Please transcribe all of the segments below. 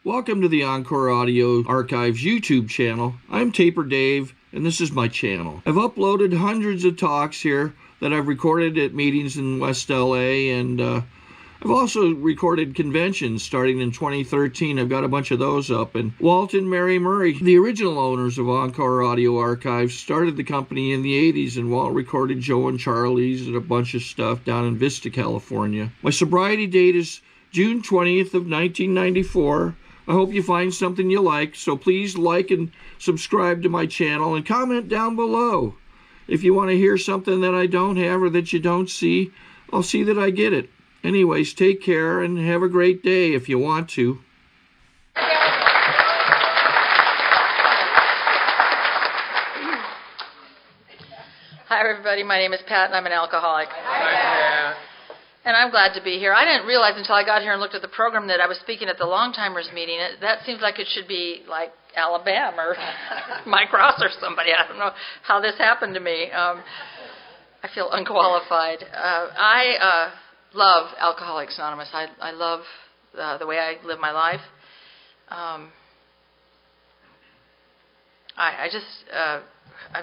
Welcome to the Encore Audio Archives YouTube channel. I'm Taper Dave, and this is my channel. I've uploaded hundreds of talks here that I've recorded at meetings in West LA, and I've also recorded conventions starting in 2013. I've got a bunch of those up. And Walt and Mary Murray, the original owners of Encore Audio Archives, started the company in the 80s, and Walt recorded Joe and Charlie's and a bunch of stuff down in Vista, California. My sobriety date is June 20th of 1994. I hope you find something you like, so please like and subscribe to my channel and comment down below. If you want to hear something that I don't have or that you don't see, I'll see that I get it. Anyways, take care and have a great day if you want to. Hi everybody, my name is Pat and I'm an alcoholic. Hi, Pat. And I'm glad to be here. I didn't realize until I got here and looked at the program that I was speaking at the Longtimers meeting. That seems like it should be like Alabama or Mike Ross or somebody. I don't know how this happened to me. I feel unqualified. I love Alcoholics Anonymous. I love the way I live my life. I'm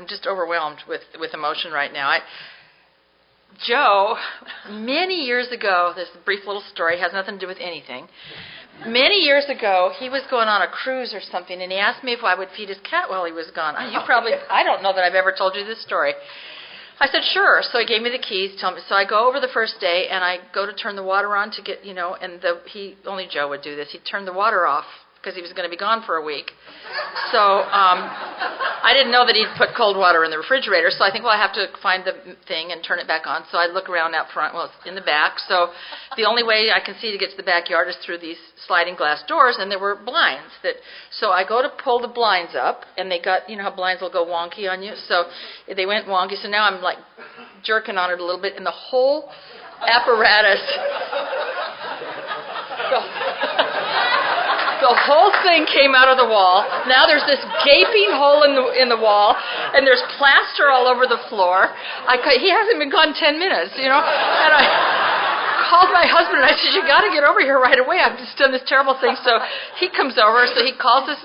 just overwhelmed with emotion right now. Joe, many years ago, this brief little story has nothing to do with anything. Many years ago, he was going on a cruise or something, and he asked me if I would feed his cat while he was gone. I don't know that I've ever told you this story. I said, sure. So he gave me the keys. So I go over the first day, and I go to turn the water on to get, and only Joe would do this. He'd turn the water off because he was going to be gone for a week. So I didn't know that he'd put cold water in the refrigerator, so I think, well, I have to find the thing and turn it back on. So I look around out front. Well, it's in the back. So the only way I can see to get to the backyard is through these sliding glass doors, and there were blinds. So I go to pull the blinds up, and they got, how blinds will go wonky on you. So they went wonky. So now I'm like jerking on it a little bit, and the whole apparatus... The whole thing came out of the wall. Now there's this gaping hole in the wall, and there's plaster all over the floor. He hasn't been gone 10 minutes, And I called my husband, and I said, you got to get over here right away. I've just done this terrible thing. So he comes over. So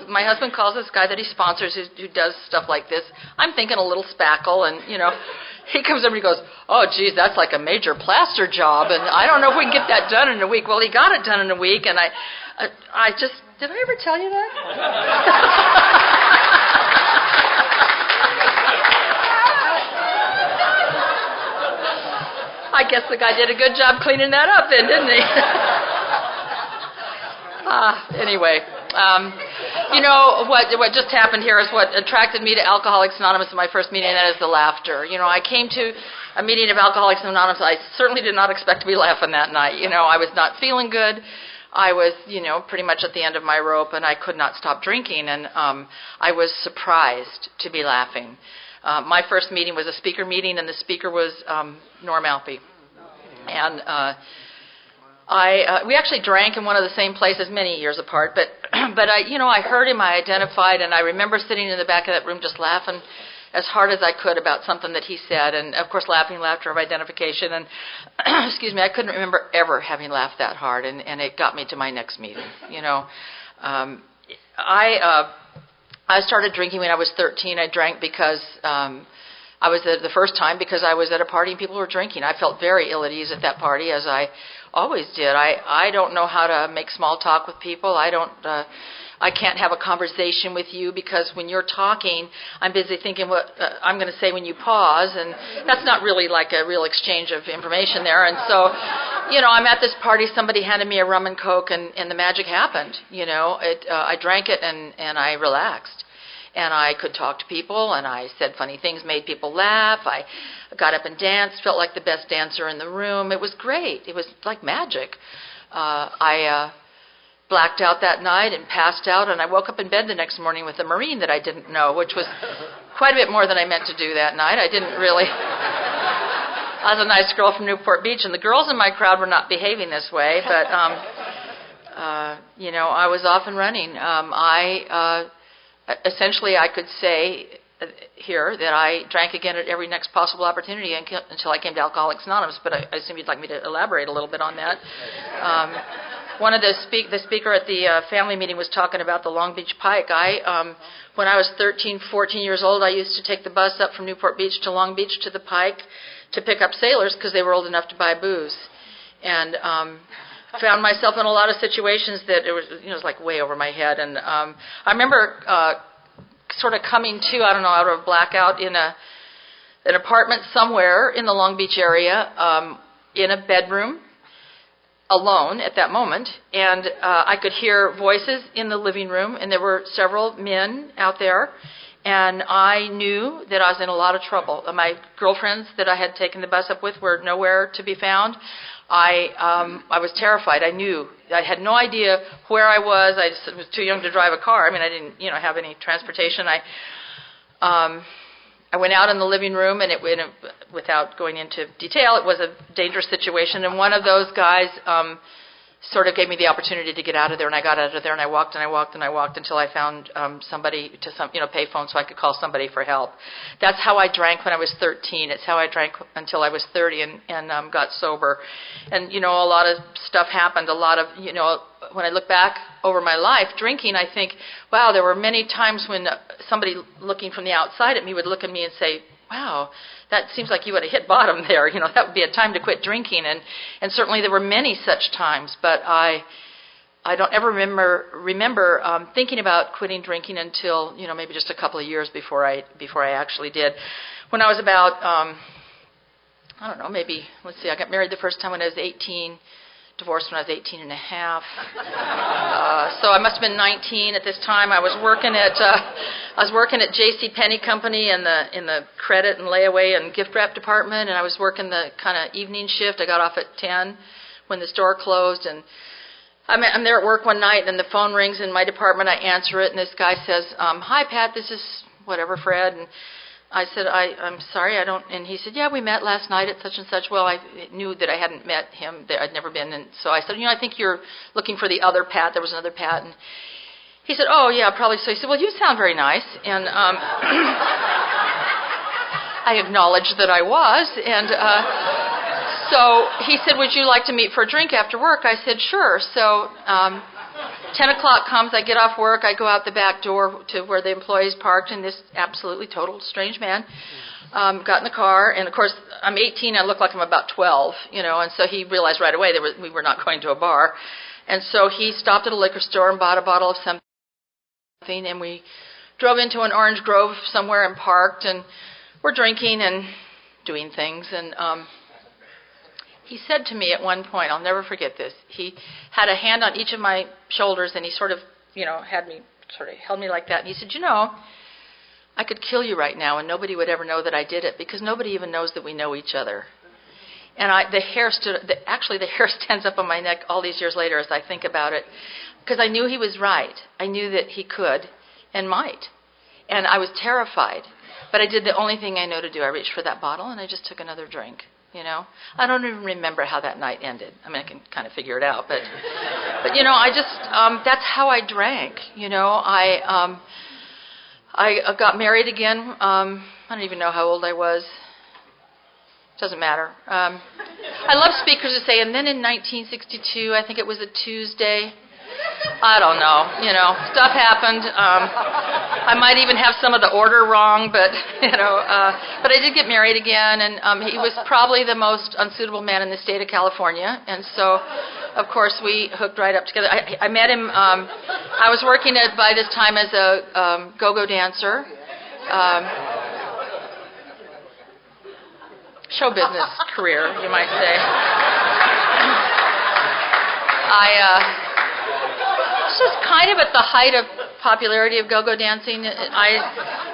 my husband calls this guy that he sponsors who does stuff like this. I'm thinking a little spackle, and, he comes over and he goes, oh, geez, that's like a major plaster job, and I don't know if we can get that done in a week. Well, he got it done in a week, and did I ever tell you that? I guess the guy did a good job cleaning that up then, didn't he? Anyway, what just happened here is what attracted me to Alcoholics Anonymous in my first meeting, and that is the laughter. I came to a meeting of Alcoholics Anonymous. I certainly did not expect to be laughing that night. I was not feeling good. I was, pretty much at the end of my rope, and I could not stop drinking, and I was surprised to be laughing. My first meeting was a speaker meeting, and the speaker was Norm Alpe. And we actually drank in one of the same places many years apart, but I heard him, I identified, and I remember sitting in the back of that room just laughing as hard as I could about something that he said, and of course laughter of identification, and excuse me, I couldn't remember ever having laughed that hard, and it got me to my next meeting. I started drinking when I was 13. I drank because I was the first time because I was at a party and people were drinking. I felt very ill at ease at that party, as I always did. I don't know how to make small talk with people. I can't have a conversation with you because when you're talking, I'm busy thinking what I'm going to say when you pause, and that's not really like a real exchange of information there. And so, I'm at this party, somebody handed me a rum and Coke, and the magic happened. I drank it, and I relaxed. And I could talk to people, and I said funny things, made people laugh. I got up and danced, felt like the best dancer in the room. It was great. It was like magic. I blacked out that night and passed out, and I woke up in bed the next morning with a Marine that I didn't know, which was quite a bit more than I meant to do that night. I didn't really... I was a nice girl from Newport Beach, and the girls in my crowd were not behaving this way, but, I was off and running. Essentially, I could say here that I drank again at every next possible opportunity until I came to Alcoholics Anonymous, but I assume you'd like me to elaborate a little bit on that. one of the speaker at the family meeting was talking about the Long Beach Pike. When I was 13, 14 years old, I used to take the bus up from Newport Beach to Long Beach to the Pike to pick up sailors because they were old enough to buy booze. And found myself in a lot of situations that it was like way over my head. And I remember sort of coming to, I don't know, out of a blackout in an apartment somewhere in the Long Beach area, in a bedroom, alone at that moment, and I could hear voices in the living room, and there were several men out there, and I knew that I was in a lot of trouble. My girlfriends that I had taken the bus up with were nowhere to be found. I was terrified. I knew. I had no idea where I was. I just was too young to drive a car. I mean, I didn't, have any transportation. I went out in the living room, and without going into detail, it was a dangerous situation. And one of those guys sort of gave me the opportunity to get out of there. And I got out of there, and I walked and I walked and I walked until I found somebody to pay phone so I could call somebody for help. That's how I drank when I was 13. It's how I drank until I was 30 and got sober. And a lot of stuff happened. A lot of when I look back over my life drinking, I think, wow, there were many times when somebody looking from the outside at me would look at me and say, wow, that seems like you would have hit bottom there. That would be a time to quit drinking. And certainly there were many such times, but I don't ever remember thinking about quitting drinking until, maybe just a couple of years before I actually did. When I was about, I don't know, maybe, I got married the first time when I was 18. Divorced when I was 18 and a half. So I must have been 19 at this time. I was working at J.C. Penney Company in the credit and layaway and gift wrap department, and I was working the kind of evening shift. I got off at 10 when the store closed, and I'm there at work one night, and the phone rings in my department. I answer it, and this guy says, "Hi, Pat. This is whatever, Fred." And I said, I'm sorry, I don't, and he said, yeah, we met last night at such and such. Well, I knew that I hadn't met him there. I'd never been, and so I said, I think you're looking for the other Pat. There was another Pat, and he said, oh, yeah, probably so. He said, well, you sound very nice, and I acknowledged that I was, and so he said, would you like to meet for a drink after work? I said, sure. So 10 o'clock comes, I get off work, I go out the back door to where the employees parked, and this absolutely total strange man got in the car, and of course, I'm 18, I look like I'm about 12, and so he realized right away that we were not going to a bar, and so he stopped at a liquor store and bought a bottle of something, and we drove into an orange grove somewhere and parked, and we're drinking and doing things, and he said to me at one point, I'll never forget this, he had a hand on each of my shoulders, and he sort of, held me like that, and he said, I could kill you right now, and nobody would ever know that I did it, because nobody even knows that we know each other. And the hair stands up on my neck all these years later as I think about it, because I knew he was right. I knew that he could and might, and I was terrified. But I did the only thing I know to do. I reached for that bottle, and I just took another drink. I don't even remember how that night ended. I mean, I can kind of figure it out, but I just that's how I drank. I got married again. I don't even know how old I was. Doesn't matter. I love speakers who say, and then in 1962, I think it was a Tuesday. I don't know. Stuff happened. I might even have some of the order wrong, but but I did get married again, and he was probably the most unsuitable man in the state of California, and so, of course, we hooked right up together. I met him. I was working by this time as a go-go dancer. Show business career, you might say. This was kind of at the height of popularity of go-go dancing.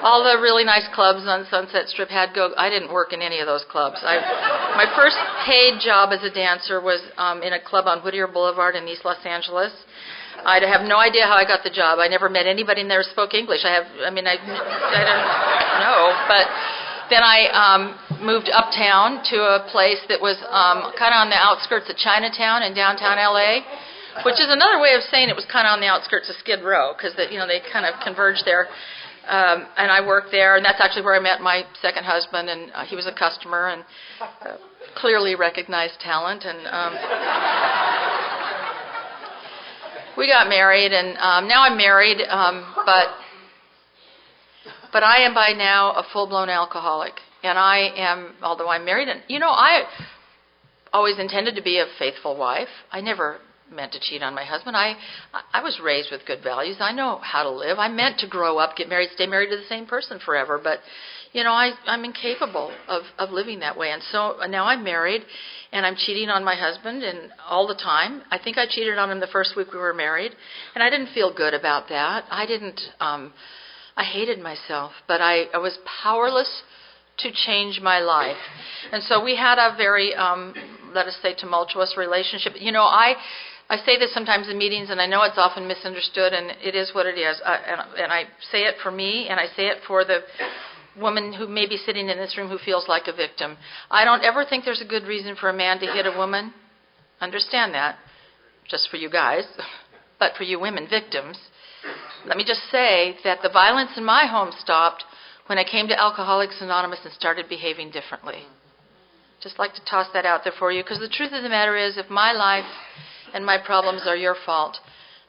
All the really nice clubs on Sunset Strip had go. I didn't work in any of those clubs. My first paid job as a dancer was in a club on Whittier Boulevard in East Los Angeles. I have no idea how I got the job. I never met anybody in there who spoke English. I don't know, but then I moved uptown to a place that was kind of on the outskirts of Chinatown in downtown LA, which is another way of saying it was kind of on the outskirts of Skid Row, because they kind of converged there. And I worked there, and that's actually where I met my second husband, and he was a customer and clearly recognized talent. And we got married, and now I'm married, but I am by now a full-blown alcoholic. And I am, although I'm married, and I always intended to be a faithful wife. I never meant to cheat on my husband. I was raised with good values. I know how to live. I meant to grow up, get married, stay married to the same person forever. But, I'm incapable of living that way. And so now I'm married, and I'm cheating on my husband and all the time. I think I cheated on him the first week we were married, and I didn't feel good about that. I hated myself, but I was powerless to change my life. And so we had a very, let us say, tumultuous relationship. I say this sometimes in meetings, and I know it's often misunderstood, and it is what it is. And I say it for me, and I say it for the woman who may be sitting in this room who feels like a victim. I don't ever think there's a good reason for a man to hit a woman. Understand that, just for you guys. But for you women victims, let me just say that the violence in my home stopped when I came to Alcoholics Anonymous and started behaving differently. Just like to toss that out there for you, because the truth of the matter is, if my life and my problems are your fault,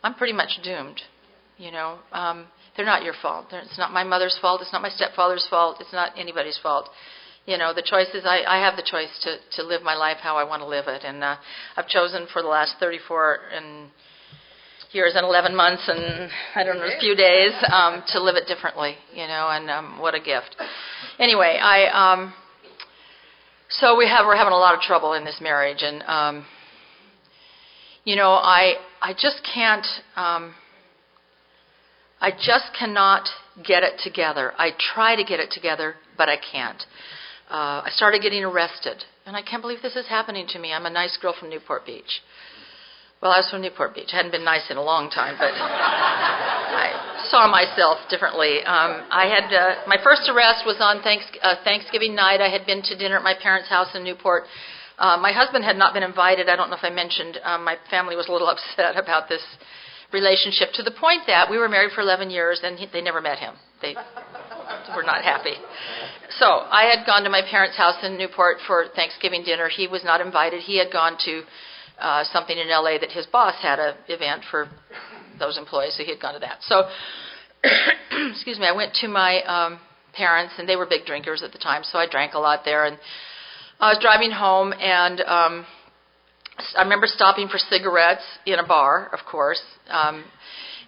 I'm pretty much doomed. They're not your fault. It's not my mother's fault. It's not my stepfather's fault. It's not anybody's fault. The choice is I have the choice to live my life how I want to live it. And I've chosen for the last 34 years and 11 months and, I don't know, a few days to live it differently, and what a gift. Anyway, so we're having a lot of trouble in this marriage. And, I just can't... I just cannot get it together. I try to get it together, but I can't. I started getting arrested, and I can't believe this is happening to me. I'm a nice girl from Newport Beach. Well, I was from Newport Beach. I hadn't been nice in a long time, but I saw myself differently. My first arrest was on Thanksgiving night. I had been to dinner at my parents' house in Newport. My husband had not been invited. I don't know if I mentioned. My family was a little upset about this relationship, to the point that we were married for 11 years and they never met him. They were not happy. So I had gone to my parents' house in Newport for Thanksgiving dinner. He was not invited. He had gone to something in L.A. that his boss had an event for those employees, so he had gone to that. So, excuse me, I went to my parents, and they were big drinkers at the time, so I drank a lot there. And I was driving home, and I remember stopping for cigarettes in a bar, of course,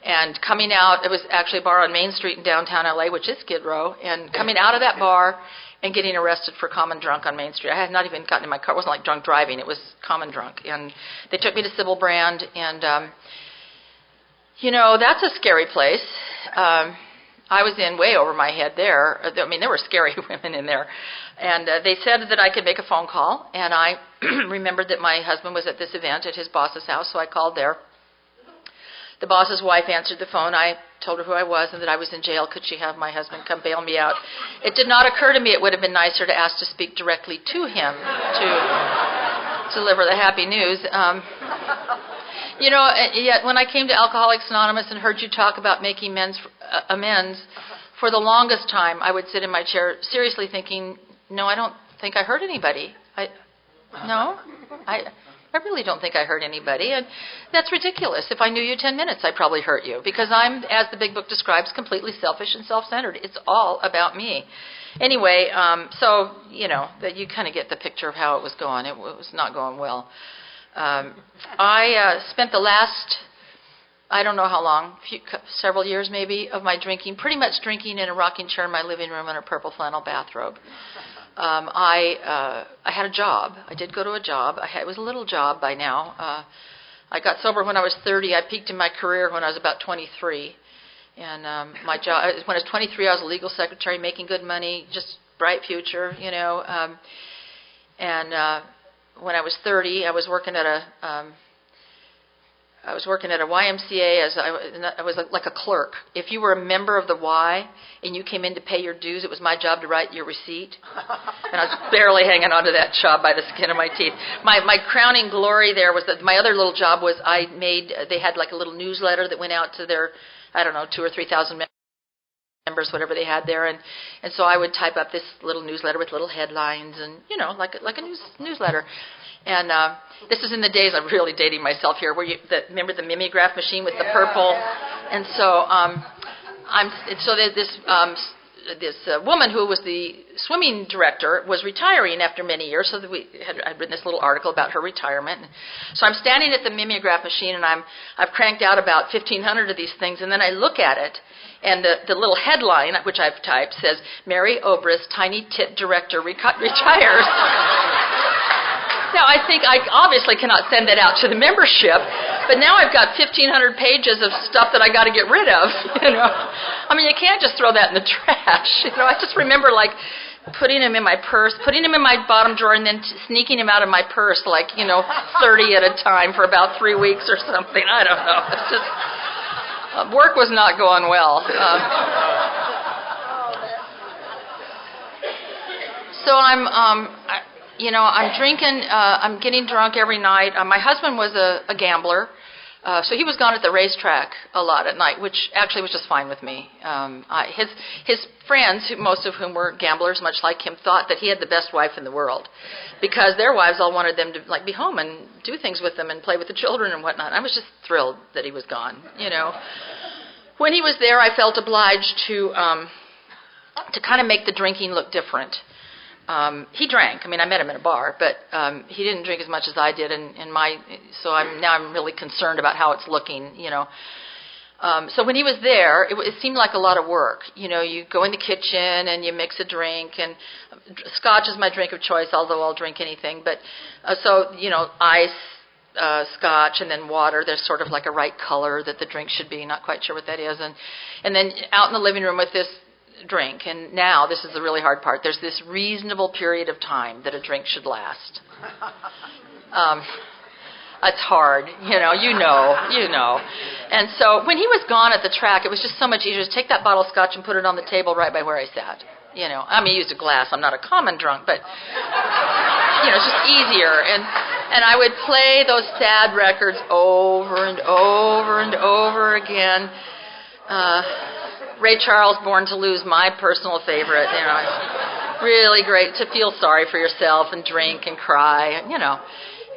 and coming out. It was actually a bar on Main Street in downtown L.A., which is Skid Row, and coming out of that bar and getting arrested for common drunk on Main Street. I had not even gotten in my car. It wasn't like drunk driving. It was common drunk. And they took me to Sybil Brand, and, that's a scary place. I was in way over my head there. I mean, there were scary women in there. And they said that I could make a phone call, and I remembered that my husband was at this event at his boss's house, so I called there. The boss's wife answered the phone. I told her who I was and that I was in jail. Could she have my husband come bail me out? It did not occur to me it would have been nicer to ask to speak directly to him to deliver the happy news. Yet when I came to Alcoholics Anonymous and heard you talk about making amends, for the longest time I would sit in my chair seriously thinking, no, I don't think I hurt anybody. I really don't think I hurt anybody, and that's ridiculous. If I knew you 10 minutes, I'd probably hurt you, because I'm, as the big book describes, completely selfish and self-centered. It's all about me. Anyway, that you kind of get the picture of how it was going. It was not going well. I spent the last, I don't know how long, several years maybe, of my drinking, pretty much drinking in a rocking chair in my living room in a purple flannel bathrobe. I had a job. I did go to a job. It was a little job by now. I got sober when I was 30. I peaked in my career when I was about 23. And my job, when I was 23, I was a legal secretary, making good money, just bright future, And when I was 30, I was working at a YMCA I was like a clerk. If you were a member of the Y and you came in to pay your dues, it was my job to write your receipt. And I was barely hanging on to that job by the skin of my teeth. My crowning glory there was that my other little job was they had like a little newsletter that went out to their, 2,000 or 3,000 members, whatever they had there. And so I would type up this little newsletter with little headlines and, like a newsletter. And this is in the days, I'm really dating myself here, where remember the mimeograph machine with the purple? And so this woman who was the swimming director was retiring after many years, so that I'd written this little article about her retirement. So I'm standing at the mimeograph machine, and I've cranked out about 1,500 of these things, and then I look at it, and the little headline, which I've typed, says, Mary Obrist, Tiny Tit Director, retires. Now, I think I obviously cannot send that out to the membership, but now I've got 1,500 pages of stuff that I got to get rid of, you know. I mean, you can't just throw that in the trash, you know. I just remember, like, putting them in my purse, putting them in my bottom drawer, and then sneaking them out of my purse, like, 30 at a time for about 3 weeks or something. I don't know. It's just, work was not going well. So I'm drinking, I'm getting drunk every night. My husband was a gambler, so he was gone at the racetrack a lot at night, which actually was just fine with me. His friends, most of whom were gamblers, much like him, thought that he had the best wife in the world, because their wives all wanted them to be home and do things with them and play with the children and whatnot. I was just thrilled that he was gone. When he was there, I felt obliged to kind of make the drinking look different. He drank. I mean, I met him in a bar, but he didn't drink as much as I did. So I'm really concerned about how it's looking. So when he was there, it seemed like a lot of work. You go in the kitchen and you mix a drink, and Scotch is my drink of choice, although I'll drink anything. But ice, Scotch, and then water. There's sort of like a right color that the drink should be. Not quite sure what that is, and then out in the living room with this drink. And now this is the really hard part. There's this reasonable period of time that a drink should last. It's hard, you know. And so when he was gone at the track, it was just so much easier to take that bottle of Scotch and put it on the table right by where I sat. I mean, I used a glass. I'm not a common drunk, but it's just easier. And I would play those sad records over and over and over again. Ray Charles' Born to Lose, my personal favorite. It's really great to feel sorry for yourself and drink and cry,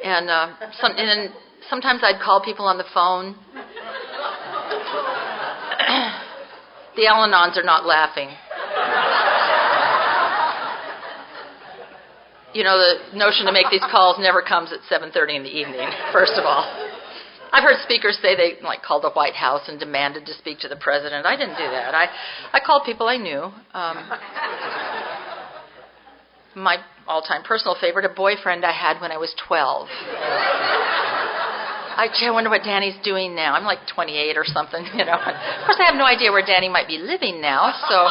And then sometimes I'd call people on the phone. The Al-Anons are not laughing. The notion to make these calls never comes at 7:30 in the evening, first of all. I've heard speakers say they called the White House and demanded to speak to the president. I didn't do that. I called people I knew. My all-time personal favorite, a boyfriend I had when I was 12. I wonder what Danny's doing now. I'm like 28 or something, Of course, I have no idea where Danny might be living now, so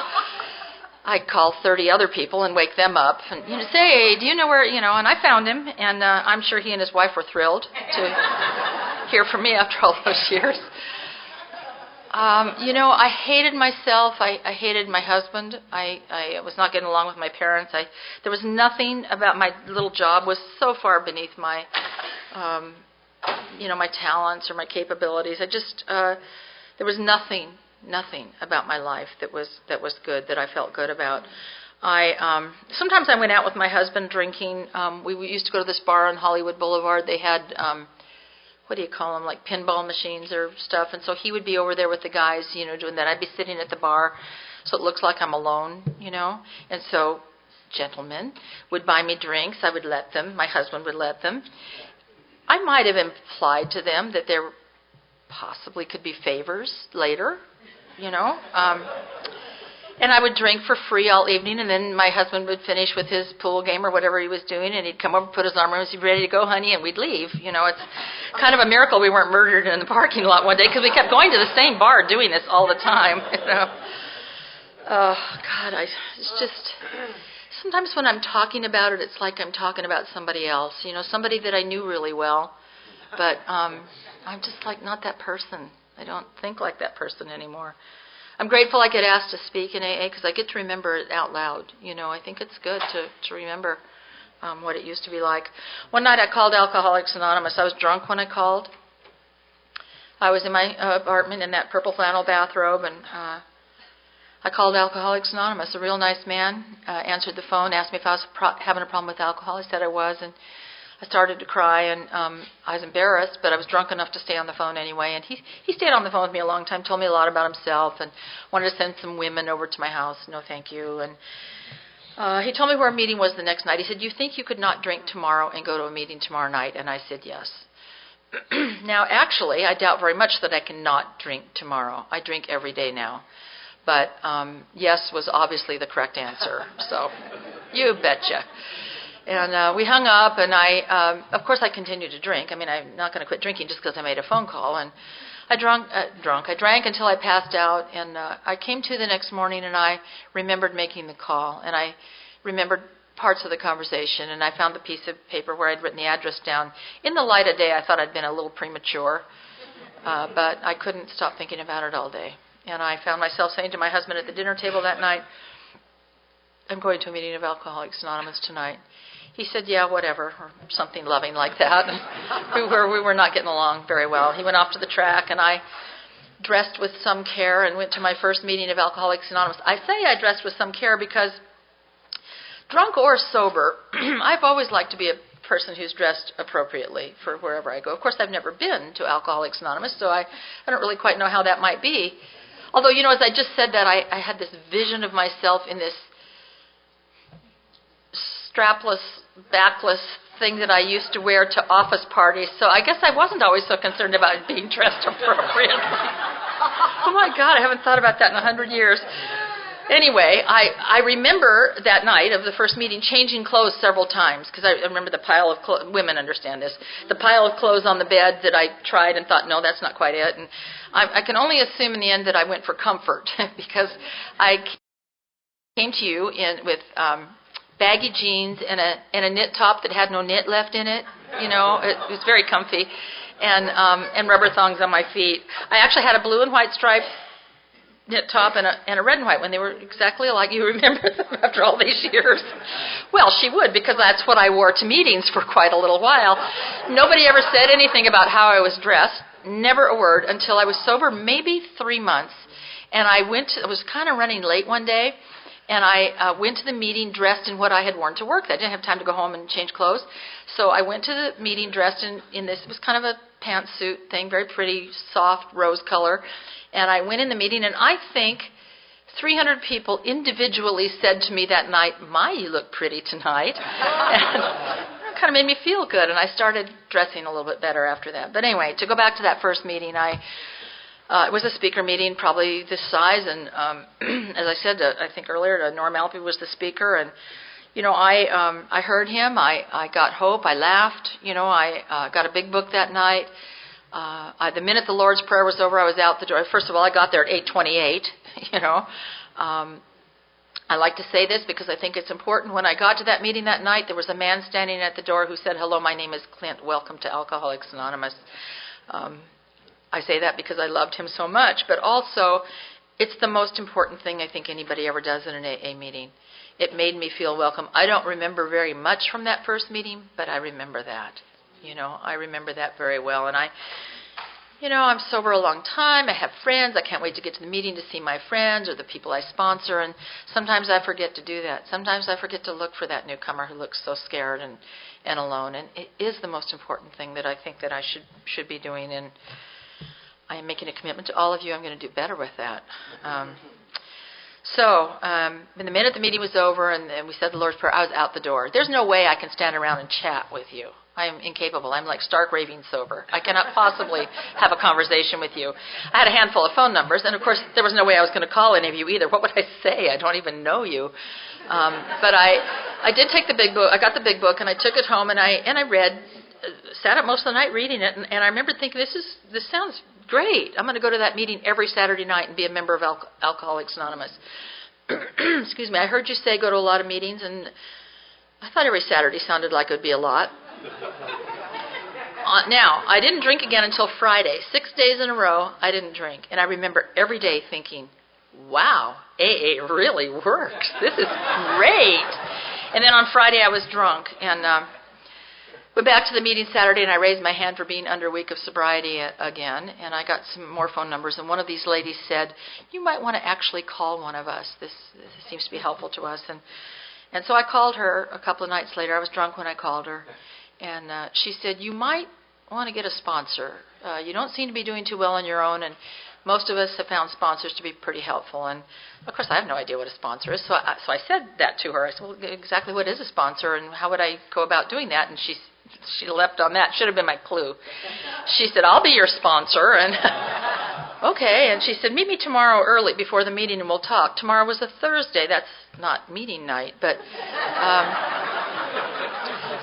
I'd call 30 other people and wake them up and say, hey, do you know where, and I found him, and I'm sure he and his wife were thrilled to hear from me after all those years. I hated myself. I hated my husband. I was not getting along with my parents. There was nothing about my little job was so far beneath my, my talents or my capabilities. There was nothing about my life that was good, that I felt good about. Sometimes I went out with my husband drinking. We used to go to this bar on Hollywood Boulevard. They had what do you call them, like pinball machines or stuff. And so he would be over there with the guys, doing that. I'd be sitting at the bar, so it looks like I'm alone, And so gentlemen would buy me drinks. I would let them. My husband would let them. I might have implied to them that there possibly could be favors later, And I would drink for free all evening, and then my husband would finish with his pool game or whatever he was doing, and he'd come over, put his arm around me, he'd be ready to go, honey, and we'd leave. It's kind of a miracle we weren't murdered in the parking lot one day, because we kept going to the same bar doing this all the time. Oh, God, it's just... Sometimes when I'm talking about it, it's like I'm talking about somebody else, somebody that I knew really well, but I'm just like not that person. I don't think like that person anymore. I'm grateful I get asked to speak in AA because I get to remember it out loud. I think it's good to remember what it used to be like. One night I called Alcoholics Anonymous. I was drunk when I called. I was in my apartment in that purple flannel bathrobe, and I called Alcoholics Anonymous. A real nice man answered the phone, asked me if I was having a problem with alcohol. I said I was, and I started to cry, and I was embarrassed, but I was drunk enough to stay on the phone anyway. And he stayed on the phone with me a long time, told me a lot about himself, and wanted to send some women over to my house. No, thank you. And he told me where a meeting was the next night. He said, "You think you could not drink tomorrow and go to a meeting tomorrow night?" And I said, yes. Now, actually, I doubt very much that I cannot drink tomorrow. I drink every day now. But yes was obviously the correct answer. So you betcha. And we hung up, and of course, I continued to drink. I mean, I'm not going to quit drinking just because I made a phone call. And I drank until I passed out, and I came to the next morning, and I remembered making the call, and I remembered parts of the conversation, and I found the piece of paper where I'd written the address down. In the light of day, I thought I'd been a little premature, but I couldn't stop thinking about it all day. And I found myself saying to my husband at the dinner table that night, "I'm going to a meeting of Alcoholics Anonymous tonight." He said, "Yeah, whatever," or something loving like that. We were not getting along very well. He went off to the track, and I dressed with some care and went to my first meeting of Alcoholics Anonymous. I say I dressed with some care because, drunk or sober, I've always liked to be a person who's dressed appropriately for wherever I go. Of course, I've never been to Alcoholics Anonymous, so I don't really quite know how that might be. Although, as I just said that, I had this vision of myself in this strapless, backless thing that I used to wear to office parties. So I guess I wasn't always so concerned about being dressed appropriately. Oh my God, I haven't thought about that in 100 years. Anyway, I remember that night of the first meeting changing clothes several times, because I remember the pile of clothes. Women understand this. The pile of clothes on the bed that I tried and thought, no, that's not quite it. And I can only assume in the end that I went for comfort, because I came to you with baggy jeans and a knit top that had no knit left in it. It was very comfy, and rubber thongs on my feet. I actually had a blue and white striped knit top and a red and white one. They were exactly alike. You remember them after all these years. Well, she would, because that's what I wore to meetings for quite a little while. Nobody ever said anything about how I was dressed, never a word, until I was sober maybe 3 months. And I was kind of running late one day, and I went to the meeting dressed in what I had worn to work. I didn't have time to go home and change clothes. So I went to the meeting dressed in this. It was kind of a pantsuit thing, very pretty, soft rose color. And I went in the meeting, and I think 300 people individually said to me that night, "My, you look pretty tonight." And it kind of made me feel good, and I started dressing a little bit better after that. But anyway, to go back to that first meeting, it was a speaker meeting, probably this size, and as I said, I think earlier, Norm Alpe was the speaker, and I heard him. I got hope. I laughed. I got a big book that night. The minute the Lord's Prayer was over, I was out the door. First of all, I got there at 8:28. I like to say this because I think it's important. When I got to that meeting that night, there was a man standing at the door who said, "Hello, my name is Clint. Welcome to Alcoholics Anonymous." I say that because I loved him so much, but also it's the most important thing I think anybody ever does in an AA meeting. It made me feel welcome. I don't remember very much from that first meeting, but I remember that. I remember that very well. And I'm sober a long time. I have friends. I can't wait to get to the meeting to see my friends or the people I sponsor. And sometimes I forget to do that. Sometimes I forget to look for that newcomer who looks so scared and alone. And it is the most important thing that I think that I should be doing. And I am making a commitment to all of you. I'm going to do better with that. So, the minute the meeting was over and we said the Lord's Prayer, I was out the door. There's no way I can stand around and chat with you. I am incapable. I'm like stark raving sober. I cannot possibly have a conversation with you. I had a handful of phone numbers, and of course, there was no way I was going to call any of you either. What would I say? I don't even know you. But I did take the big book. I got the big book, and I took it home, and I read, sat up most of the night reading it, and I remember thinking, this sounds great. I'm going to go to that meeting every Saturday night and be a member of Alcoholics Anonymous. Excuse me. I heard you say go to a lot of meetings, and I thought every Saturday sounded like it would be a lot. Now, I didn't drink again until Friday. 6 days in a row, I didn't drink. And I remember every day thinking, wow, AA really works. This is great. And then on Friday, I was drunk. And went back to the meeting Saturday, and I raised my hand for being under a week of sobriety again. And I got some more phone numbers. And one of these ladies said, you might want to actually call one of us. This seems to be helpful to us. And so I called her a couple of nights later. I was drunk when I called her. and she said, you might want to get a sponsor. You don't seem to be doing too well on your own, and most of us have found sponsors to be pretty helpful. And, of course, I have no idea what a sponsor is, so I said that to her. I said, well, exactly what is a sponsor, and how would I go about doing that? And she leapt on that. Should have been my clue. She said, I'll be your sponsor. And okay. And she said, meet me tomorrow early before the meeting and we'll talk. Tomorrow was a Thursday. That's not meeting night, but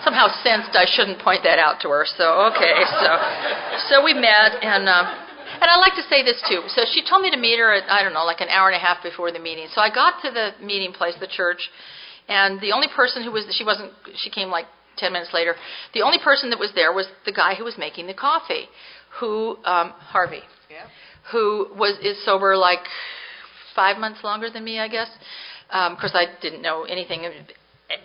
somehow sensed I shouldn't point that out to her. So, okay. So we met, and I like to say this too. So she told me to meet her at, I don't know, like an hour and a half before the meeting. So I got to the meeting place, the church, and the only person who was, she came like 10 minutes later. The only person that was there was the guy who was making the coffee, who, Harvey, who is sober like 5 months longer than me, I guess. Of course, I didn't know anything.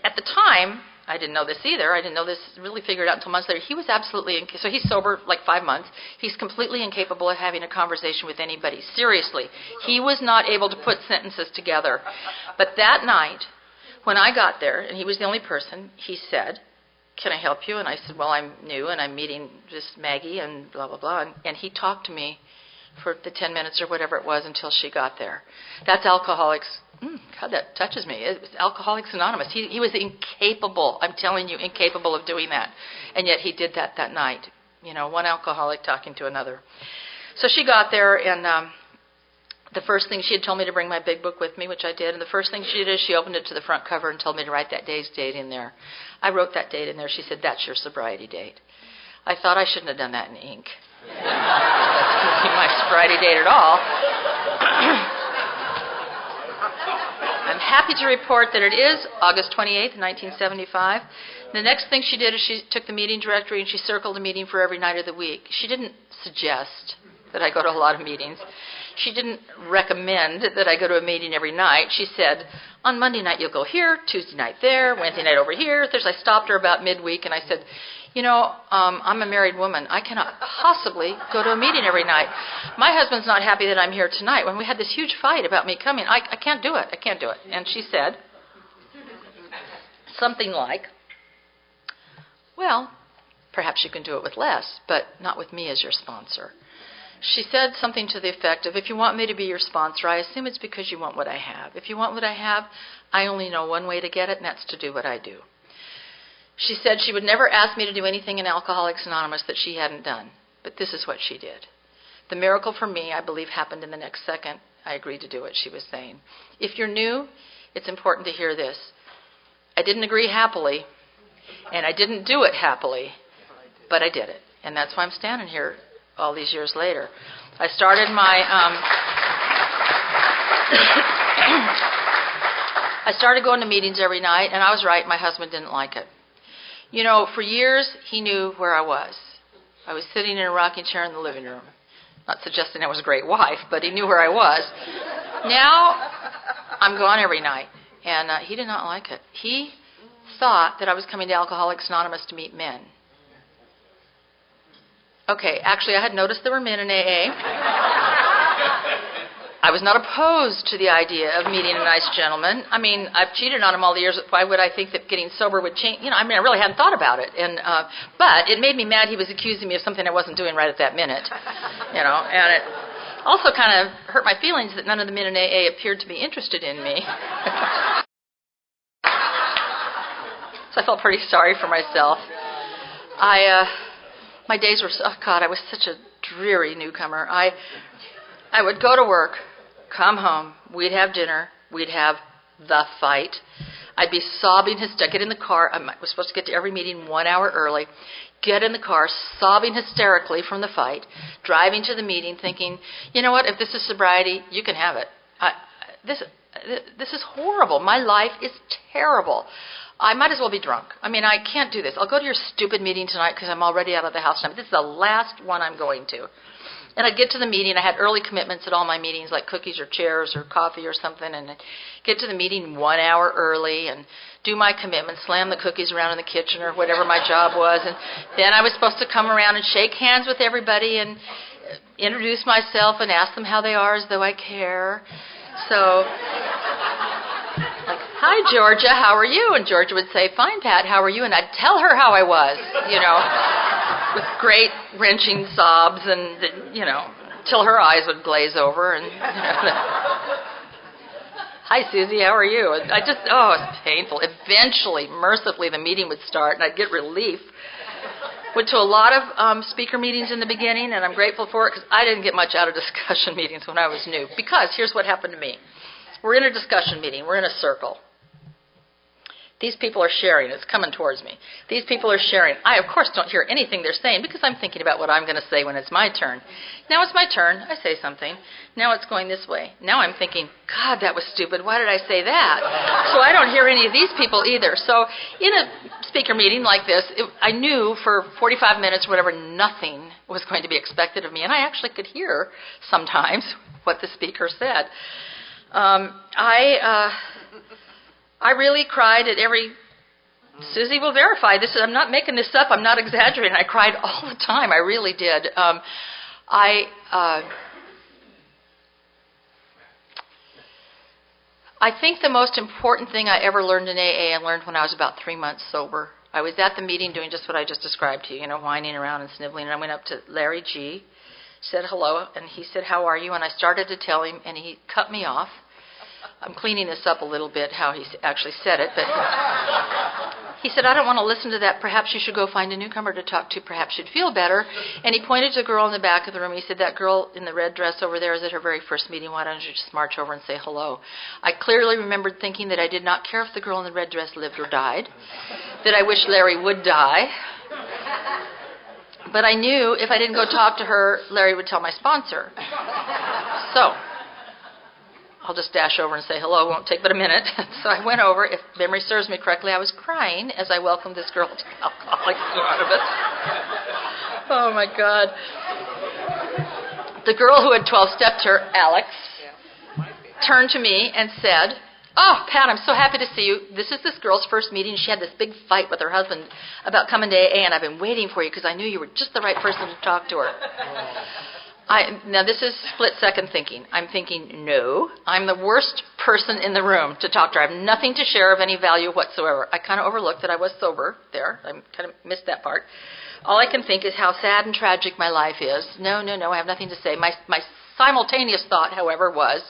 At the time, I didn't know this either. I didn't know this really figured out until months later. He was absolutely, so he's sober like 5 months. He's completely incapable of having a conversation with anybody. Seriously. He was not able to put sentences together. But that night, when I got there, and he was the only person, he said, can I help you? And I said, well, I'm new, and I'm meeting just Maggie, and blah, blah, blah. And he talked to me for the 10 minutes or whatever it was until she got there. That's Alcoholics. God, that touches me. It was Alcoholics Anonymous. He was incapable, I'm telling you, incapable of doing that. And yet he did that night. You know, one alcoholic talking to another. So she got there, and the first thing, she had told me to bring my big book with me, which I did. And the first thing she did is she opened it to the front cover and told me to write that day's date in there. I wrote that date in there. She said, that's your sobriety date. I thought I shouldn't have done that in ink. That's not my sobriety date at all. I'm happy to report that it is August 28th, 1975. The next thing she did is she took the meeting directory and she circled a meeting for every night of the week. She didn't suggest that I go to a lot of meetings. She didn't recommend that I go to a meeting every night. She said, on Monday night you'll go here, Tuesday night there, Wednesday night over here. I stopped her about midweek and I said, you know, I'm a married woman. I cannot possibly go to a meeting every night. My husband's not happy that I'm here tonight. When we had this huge fight about me coming, I can't do it. I can't do it. And she said something like, well, perhaps you can do it with less, but not with me as your sponsor. She said something to the effect of, if you want me to be your sponsor, I assume it's because you want what I have. If you want what I have, I only know one way to get it, and that's to do what I do. She said she would never ask me to do anything in Alcoholics Anonymous that she hadn't done, but this is what she did. The miracle for me, I believe, happened in the next second. I agreed to do what she was saying. If you're new, it's important to hear this. I didn't agree happily, and I didn't do it happily, but I did it, and that's why I'm standing here all these years later. I started my I started going to meetings every night, and I was right, my husband didn't like it. You know, for years, he knew where I was. I was sitting in a rocking chair in the living room. Not suggesting I was a great wife, but he knew where I was. Now, I'm gone every night, and he did not like it. He thought that I was coming to Alcoholics Anonymous to meet men. Okay, actually, I had noticed there were men in AA. I was not opposed to the idea of meeting a nice gentleman. I mean, I've cheated on him all the years. Why would I think that getting sober would change? You know, I mean, I really hadn't thought about it. And but it made me mad he was accusing me of something I wasn't doing right at that minute. You know, and it also kind of hurt my feelings that none of the men in AA appeared to be interested in me. So I felt pretty sorry for myself. My days were, oh God, I was such a dreary newcomer. I would go to work, come home, we'd have dinner, we'd have the fight. I'd be sobbing hysterically, get in the car, I was supposed to get to every meeting 1 hour early, get in the car, sobbing hysterically from the fight, driving to the meeting thinking, you know what, if this is sobriety, you can have it. This is horrible. My life is terrible. I might as well be drunk. I mean, I can't do this. I'll go to your stupid meeting tonight because I'm already out of the house tonight. But this is the last one I'm going to. And I'd get to the meeting. I had early commitments at all my meetings, like cookies or chairs or coffee or something. And I'd get to the meeting 1 hour early and do my commitment, slam the cookies around in the kitchen or whatever my job was. And then I was supposed to come around and shake hands with everybody and introduce myself and ask them how they are as though I care. So, like, "Hi, Georgia, how are you?" And Georgia would say, "Fine, Pat, how are you?" And I'd tell her how I was, with great wrenching sobs and, till her eyes would glaze over. And "Hi, Susie, how are you?" And it was painful. Eventually, mercifully, the meeting would start, and I'd get relief. Went to a lot of speaker meetings in the beginning, and I'm grateful for it because I didn't get much out of discussion meetings when I was new. Because here's what happened to me. We're in a discussion meeting. We're in a circle. These people are sharing. It's coming towards me. These people are sharing. I, of course, don't hear anything they're saying because I'm thinking about what I'm going to say when it's my turn. Now it's my turn. I say something. Now it's going this way. Now I'm thinking, God, that was stupid. Why did I say that? So I don't hear any of these people either. So in a speaker meeting like this, I knew for 45 minutes or whatever, nothing was going to be expected of me. And I actually could hear sometimes what the speaker said. I really cried at every, Susie will verify this, I'm not making this up, I'm not exaggerating, I cried all the time, I really did. I think the most important thing I ever learned in AA, I learned when I was about 3 months sober. I was at the meeting doing just what I just described to you, whining around and sniveling, and I went up to Larry G., said hello, and he said, "How are you?" And I started to tell him, and he cut me off. I'm cleaning this up a little bit, how he actually said it, but he said, "I don't want to listen to that. Perhaps you should go find a newcomer to talk to. Perhaps you'd feel better." And he pointed to a girl in the back of the room. He said, "That girl in the red dress over there is at her very first meeting. Why don't you just march over and say hello?" I clearly remembered thinking that I did not care if the girl in the red dress lived or died, that I wished Larry would die. But I knew if I didn't go talk to her, Larry would tell my sponsor. So I'll just dash over and say hello. It won't take but a minute. So I went over. If memory serves me correctly, I was crying as I welcomed this girl to Alcoholics Anonymous. Oh, my God. The girl who had 12-stepped her, Alex, turned to me and said, "Oh, Pat, I'm so happy to see you. This is this girl's first meeting. She had this big fight with her husband about coming to AA, and I've been waiting for you because I knew you were just the right person to talk to her." Now, this is split-second thinking. I'm thinking, no, I'm the worst person in the room to talk to her. I have nothing to share of any value whatsoever. I kind of overlooked that I was sober there. I kind of missed that part. All I can think is how sad and tragic my life is. No, I have nothing to say. My simultaneous thought, however, was,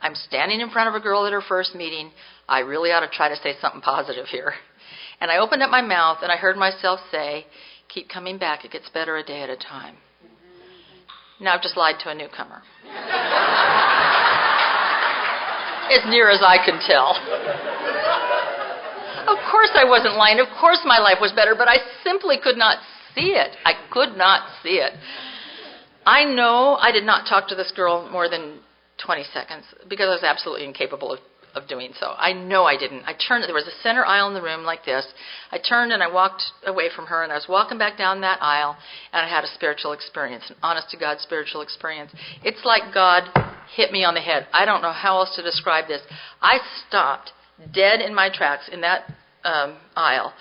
I'm standing in front of a girl at her first meeting. I really ought to try to say something positive here. And I opened up my mouth, and I heard myself say, "Keep coming back. It gets better a day at a time." Now I've just lied to a newcomer. As near as I can tell. Of course I wasn't lying. Of course my life was better, but I simply could not see it. I could not see it. I know I did not talk to this girl more than 20 seconds because I was absolutely incapable of doing so. I know I didn't. I turned. There was a center aisle in the room like this. I turned and I walked away from her, and I was walking back down that aisle, and I had a spiritual experience, an honest-to-God spiritual experience. It's like God hit me on the head. I don't know how else to describe this. I stopped dead in my tracks in that aisle,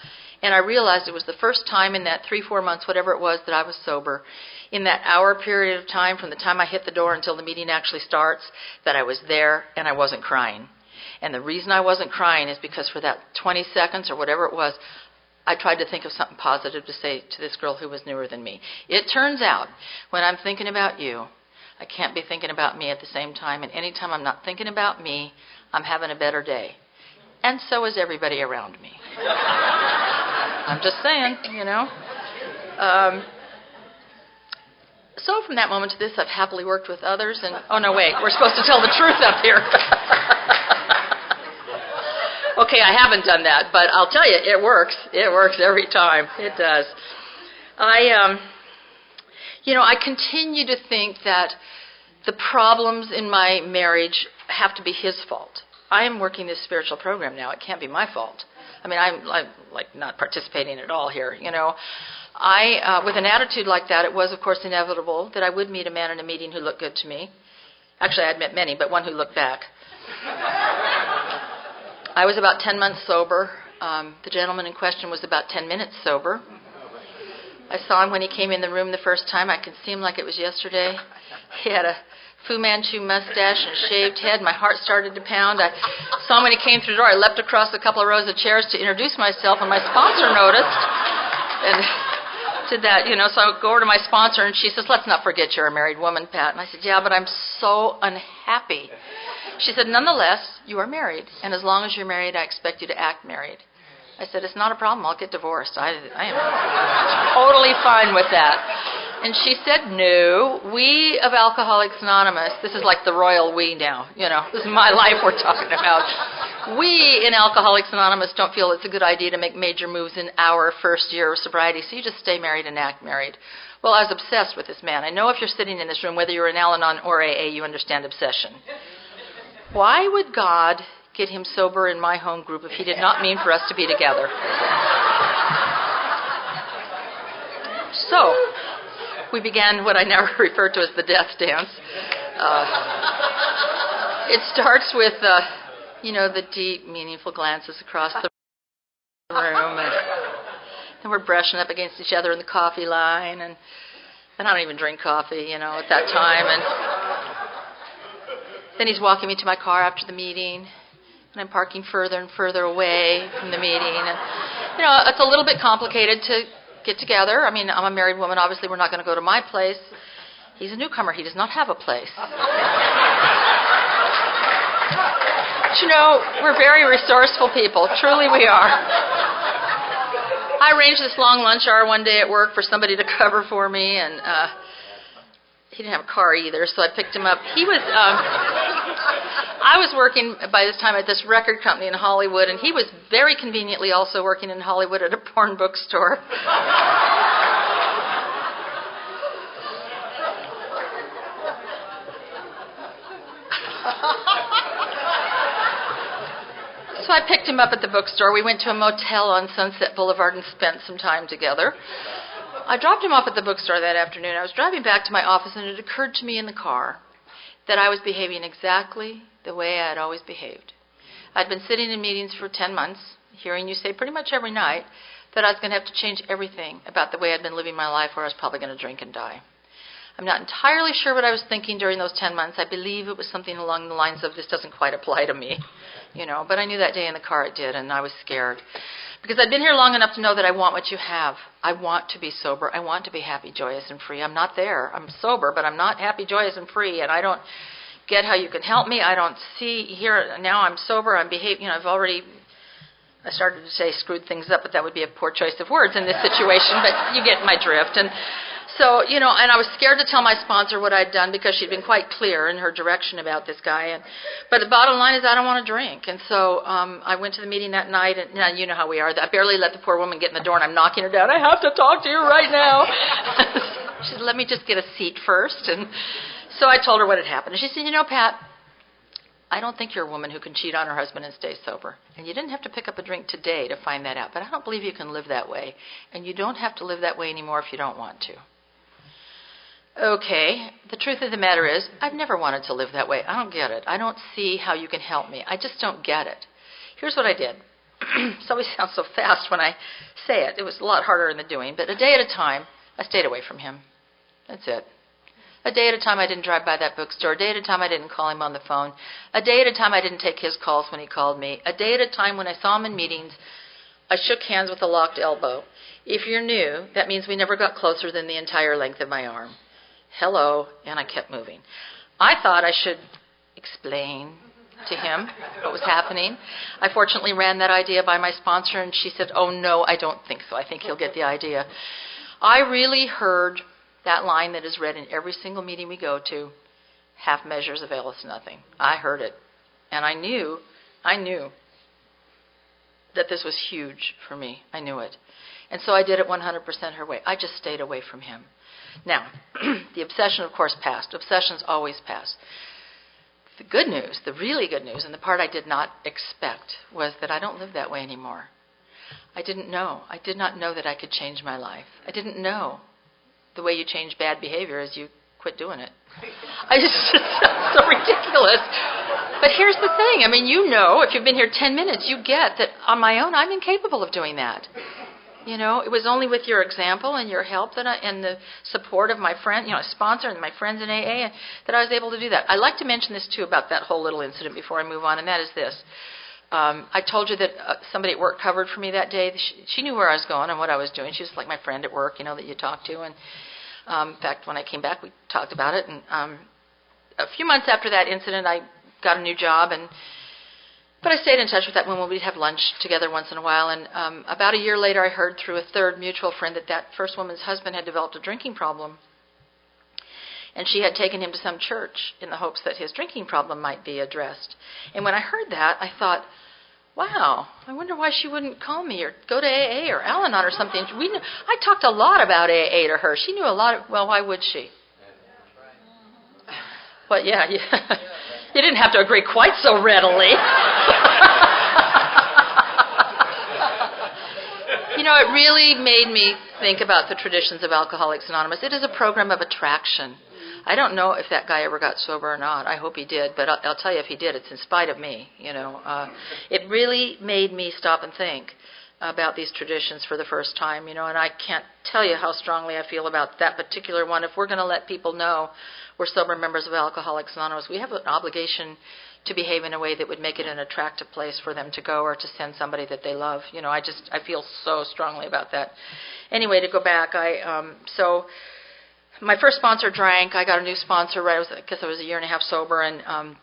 and I realized it was the first time in that 3-4 months, whatever it was, that I was sober, in that hour period of time from the time I hit the door until the meeting actually starts, that I was there and I wasn't crying. And the reason I wasn't crying is because for that 20 seconds or whatever it was, I tried to think of something positive to say to this girl who was newer than me. It turns out, when I'm thinking about you, I can't be thinking about me at the same time. And anytime I'm not thinking about me, I'm having a better day. And so is everybody around me. I'm just saying, So from that moment to this, I've happily worked with others. And oh, no, wait, we're supposed to tell the truth up here. Okay, I haven't done that, but I'll tell you, it works. It works every time. It does. I continue to think that the problems in my marriage have to be his fault. I am working this spiritual program now. It can't be my fault. I mean, I'm like not participating at all here, with an attitude like that, it was, of course, inevitable that I would meet a man in a meeting who looked good to me. Actually, I'd met many, but one who looked back. I was about 10 months sober. The gentleman in question was about 10 minutes sober. I saw him when he came in the room the first time. I could see him like it was yesterday. He had a Fu Manchu mustache and shaved head. My heart started to pound. I saw him when he came through the door. I leapt across a couple of rows of chairs to introduce myself, and my sponsor noticed. And did that, so I go over to my sponsor, and she says, let's not forget you're a married woman, Pat. And I said, yeah, but I'm so unhappy. She said, nonetheless, you are married, and as long as you're married, I expect you to act married. I said, it's not a problem. I'll get divorced. I am totally fine with that. And she said, no, we of Alcoholics Anonymous, this is like the royal we now, this is my life we're talking about. We in Alcoholics Anonymous don't feel it's a good idea to make major moves in our first year of sobriety, so you just stay married and act married. Well, I was obsessed with this man. I know if you're sitting in this room, whether you're in Al-Anon or AA, you understand obsession. Why would God get him sober in my home group if he did not mean for us to be together? So, we began what I now refer to as the death dance. It starts with, the deep, meaningful glances across the room, and then we're brushing up against each other in the coffee line, and I don't even drink coffee, at that time, and then he's walking me to my car after the meeting, and I'm parking further and further away from the meeting, and, it's a little bit complicated to get together. I mean, I'm a married woman. Obviously, we're not going to go to my place. He's a newcomer. He does not have a place. But, we're very resourceful people. Truly, we are. I arranged this long lunch hour one day at work for somebody to cover for me, and he didn't have a car either, so I picked him up. I was working by this time at this record company in Hollywood, and he was very conveniently also working in Hollywood at a porn bookstore. So I picked him up at the bookstore. We went to a motel on Sunset Boulevard and spent some time together. I dropped him off at the bookstore that afternoon. I was driving back to my office, and it occurred to me in the car that I was behaving exactly the way I had always behaved. I'd been sitting in meetings for 10 months, hearing you say pretty much every night that I was going to have to change everything about the way I'd been living my life, or I was probably going to drink and die. I'm not entirely sure what I was thinking during those 10 months. I believe it was something along the lines of, this doesn't quite apply to me, but I knew that day in the car it did, and I was scared. Because I'd been here long enough to know that I want what you have. I want to be sober. I want to be happy, joyous, and free. I'm not there. I'm sober, but I'm not happy, joyous, and free, and I don't get how you can help me. I don't see here, now I'm sober, I'm behaving, I started to say screwed things up, but that would be a poor choice of words in this situation, but you get my drift. And so, and I was scared to tell my sponsor what I'd done because she'd been quite clear in her direction about this guy. But the bottom line is I don't want to drink. And so I went to the meeting that night, and now you know how we are. I barely let the poor woman get in the door, and I'm knocking her down. I have to talk to you right now. She said, let me just get a seat first. And so I told her what had happened. And she said, Pat, I don't think you're a woman who can cheat on her husband and stay sober. And you didn't have to pick up a drink today to find that out. But I don't believe you can live that way. And you don't have to live that way anymore if you don't want to. Okay, the truth of the matter is, I've never wanted to live that way. I don't get it. I don't see how you can help me. I just don't get it. Here's what I did. It always sounds so fast when I say it. It was a lot harder in the doing. But a day at a time, I stayed away from him. That's it. A day at a time, I didn't drive by that bookstore. A day at a time, I didn't call him on the phone. A day at a time, I didn't take his calls when he called me. A day at a time, when I saw him in meetings, I shook hands with a locked elbow. If you're new, that means we never got closer than the entire length of my arm. Hello, and I kept moving. I thought I should explain to him what was happening. I fortunately ran that idea by my sponsor, and she said, oh, no, I don't think so. I think he'll get the idea. I really heard that line that is read in every single meeting we go to, half measures availeth nothing. I heard it, and I knew that this was huge for me. I knew it. And so I did it 100% her way. I just stayed away from him. Now, the obsession, of course, passed. Obsessions always pass. The good news, the really good news, and the part I did not expect, was that I don't live that way anymore. I didn't know. I did not know that I could change my life. I didn't know the way you change bad behavior is you quit doing it. It's just so ridiculous. But here's the thing. I mean, if you've been here 10 minutes, you get that on my own, I'm incapable of doing that. You know, it was only with your example and your help and the support of my friend, sponsor and my friends in AA that I was able to do that. I'd like to mention this, too, about that whole little incident before I move on, and that is this. I told you that somebody at work covered for me that day. She knew where I was going and what I was doing. She was like my friend at work, that you talk to. And in fact, when I came back, we talked about it. And a few months after that incident, I got a new job, but I stayed in touch with that woman. We'd have lunch together once in a while. And about a year later, I heard through a third mutual friend that first woman's husband had developed a drinking problem. And she had taken him to some church in the hopes that his drinking problem might be addressed. And when I heard that, I thought, wow, I wonder why she wouldn't call me or go to AA or Al-Anon or something. I talked a lot about AA to her. She knew a lot well, why would she? But yeah. You didn't have to agree quite so readily. It really made me think about the traditions of Alcoholics Anonymous. It is a program of attraction. I don't know if that guy ever got sober or not. I hope he did, but I'll tell you if he did, it's in spite of me. It really made me stop and think about these traditions for the first time, and I can't tell you how strongly I feel about that particular one. If we're going to let people know we're sober members of Alcoholics Anonymous, we have an obligation to behave in a way that would make it an attractive place for them to go or to send somebody that they love. I feel so strongly about that. Anyway, to go back, so my first sponsor drank. I got a new sponsor, right? I guess I was a year and a half sober, and